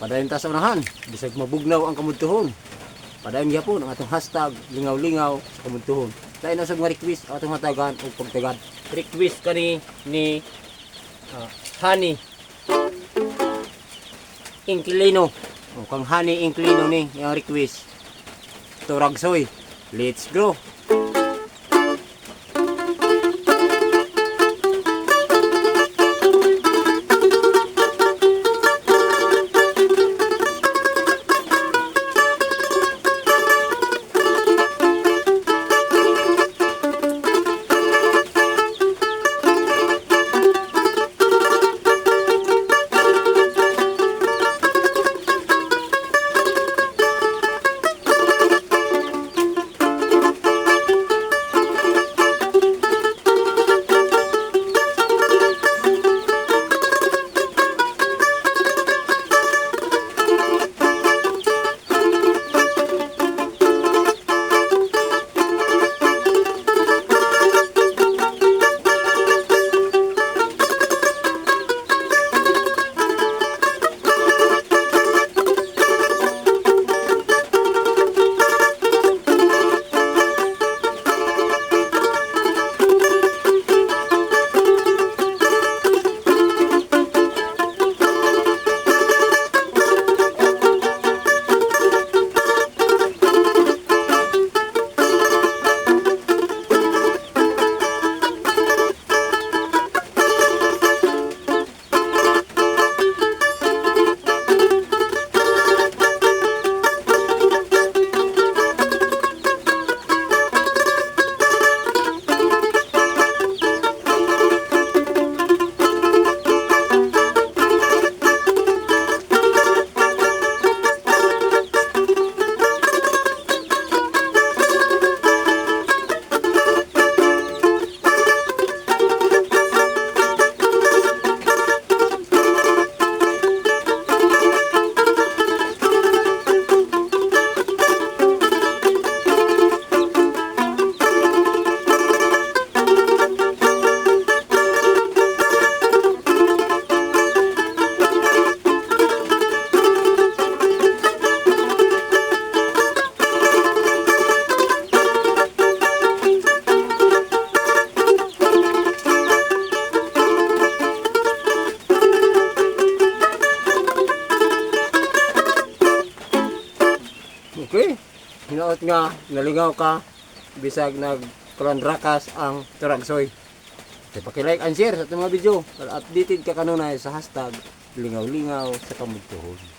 Padayon ta sa unahan, bisag mabugnaw ang kamudtuhon. Padayon gyapon ang atong hashtag lingaw-lingaw sa kamudtuhon. Lain na sa mga request ang atong hatagan o pagtagad. Request kani ni Honey Inquilino. O kang Honey Inquilino ni yung request. Turagsoy. Let's go. Okay, hinaot nga, nalingaw ka, bisag nagkalandrakas ang Turagsoy. So, pakilike and share sa itong mga video para updated ka kanunay sa hashtag lingaw-lingaw sa kamudtuhon.